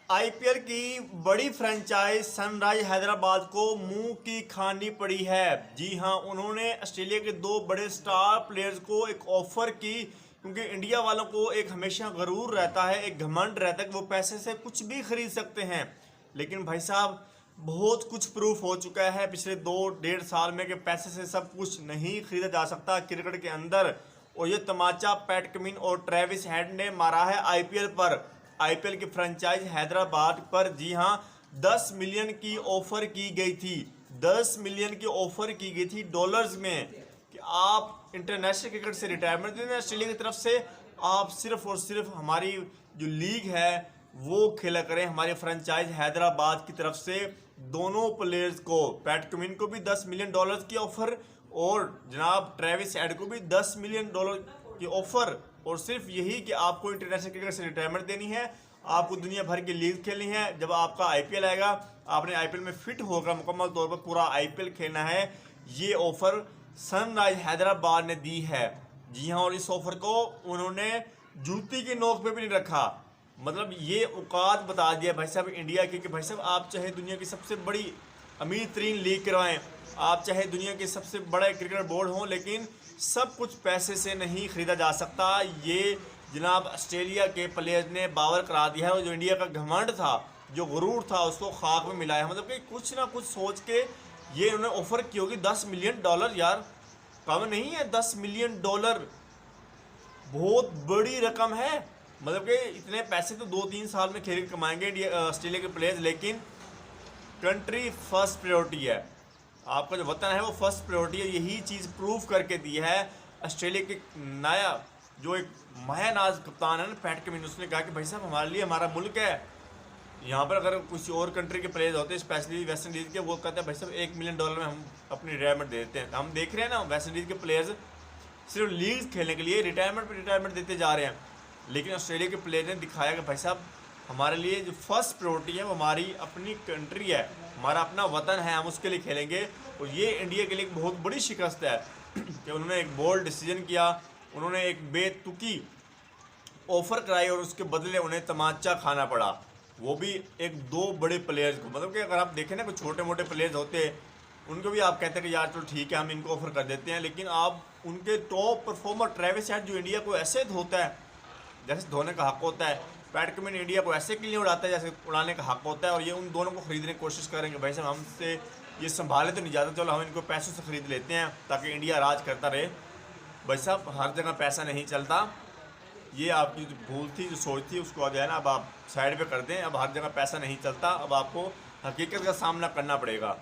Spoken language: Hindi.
आईपीएल की बड़ी फ्रेंचाइज सनराइज हैदराबाद को मुंह की खानी पड़ी है। जी हां, उन्होंने ऑस्ट्रेलिया के दो बड़े स्टार प्लेयर्स को एक ऑफर की, क्योंकि इंडिया वालों को एक हमेशा गरूर रहता है, एक घमंड रहता है कि वो पैसे से कुछ भी खरीद सकते हैं। लेकिन भाई साहब, बहुत कुछ प्रूफ हो चुका है पिछले 2-1.5 साल में कि पैसे से सब कुछ नहीं खरीदा जा सकता क्रिकेट के अंदर। और ये तमाचा पैट कमिंस और ट्रेविस हेड ने मारा है आईपीएल पर, आईपीएल की फ्रेंचाइज हैदराबाद पर। जी हां, 10 मिलियन की ऑफर की गई थी, 10 मिलियन की ऑफर की गई थी डॉलर्स में, कि आप इंटरनेशनल क्रिकेट से रिटायरमेंट दे दें ऑस्ट्रेलिया की तरफ से, आप सिर्फ और सिर्फ हमारी जो लीग है वो खेला करें हमारी फ्रेंचाइज हैदराबाद की तरफ से। दोनों प्लेयर्स को, पैट कमिंस को भी 10 मिलियन डॉलर की ऑफर और जनाब ट्रेविस हेड को भी 10 मिलियन डॉलर की ऑफर। और सिर्फ यही कि आपको इंटरनेशनल क्रिकेट से रिटायरमेंट देनी है, आपको दुनिया भर की लीग खेलनी है। जब आपका आईपीएल आएगा, आपने आईपीएल में फिट होकर मुकम्मल तौर पर पूरा आईपीएल खेलना है। ये ऑफर सनराइज हैदराबाद ने दी है। जी हाँ, और इस ऑफर को उन्होंने जूती की नोक पे भी नहीं रखा। मतलब ये औकात बता दिया भाई साहब इंडिया की, कि भाई साहब आप चाहे दुनिया की सबसे बड़ी अमीर तरीन लीग करवाएं, आप चाहे दुनिया के सबसे बड़ा क्रिकेट बोर्ड हो, लेकिन सब कुछ पैसे से नहीं खरीदा जा सकता। ये जनाब ऑस्ट्रेलिया के प्लेयर्स ने बावर करा दिया है, और जो इंडिया का घमंड था, जो गुरूर था, उसको खाक में मिलाया है। मतलब कि कुछ ना कुछ सोच के ये उन्होंने ऑफर की होगी। 10 मिलियन डॉलर यार कम नहीं है, 10 मिलियन डॉलर बहुत बड़ी रकम है। मतलब कि इतने पैसे तो 2-3 साल में खेल के कमाएंगे इंडिया ऑस्ट्रेलिया के प्लेयर्स। लेकिन कंट्री फर्स्ट प्रायोरिटी है, आपका जो वतन है वो फर्स्ट प्रायोरिटी है। यही चीज़ प्रूव करके दी है ऑस्ट्रेलिया के नया जो एक महानाज कप्तान है ना, पैट कमिंस, उसने कहा कि भाई साहब हमारे लिए हमारा मुल्क है। यहाँ पर अगर किसी और कंट्री के प्लेयर्स होते हैं, स्पेशली वेस्ट इंडीज़ के, वो कहते हैं भाई साहब 1 मिलियन डॉलर में हम अपनी रिटायरमेंट दे देते हैं। हम देख रहे हैं ना, वेस्ट इंडीज़ के प्लेयर्स सिर्फ लीग खेलने के लिए रिटायरमेंट पर रिटायरमेंट देते जा रहे हैं। लेकिन ऑस्ट्रेलिया के प्लेयर ने दिखाया कि भाई साहब हमारे लिए जो फर्स्ट प्रायोरिटी है वो हमारी अपनी कंट्री है, हमारा अपना वतन है, हम उसके लिए खेलेंगे। और ये इंडिया के लिए एक बहुत बड़ी शिकस्त है कि उन्होंने एक बोल्ड डिसीजन किया, उन्होंने एक बेतुकी ऑफर कराई और उसके बदले उन्हें तमाचा खाना पड़ा, वो भी एक 2 बड़े प्लेयर्स को। मतलब कि अगर आप देखें ना, कुछ छोटे मोटे प्लेयर्स होते हैं, उनको भी आप कहते हैं कि यार चलो ठीक है हम इनको ऑफर कर देते हैं। लेकिन आप उनके टॉप परफॉर्मर ट्रेविस हेड, जो इंडिया को ऐसे धोता है जैसे धोने का हक होता है, पैट कमिंस इंडिया को ऐसे के लिए उड़ाता है जैसे उड़ाने का हक होता है। और ये उन दोनों को खरीदने की कोशिश करेंगे, भाई साहब हमसे ये संभाले तो नहीं जाता, चलो हम इनको पैसों से खरीद लेते हैं ताकि इंडिया राज करता रहे। भाई साहब हर जगह पैसा नहीं चलता, ये आपकी जो भूल थी, जो सोच थी, उसको आ गया ना, अब आप साइड पे कर दें। अब हर जगह पैसा नहीं चलता, अब आपको हकीकत का सामना करना पड़ेगा।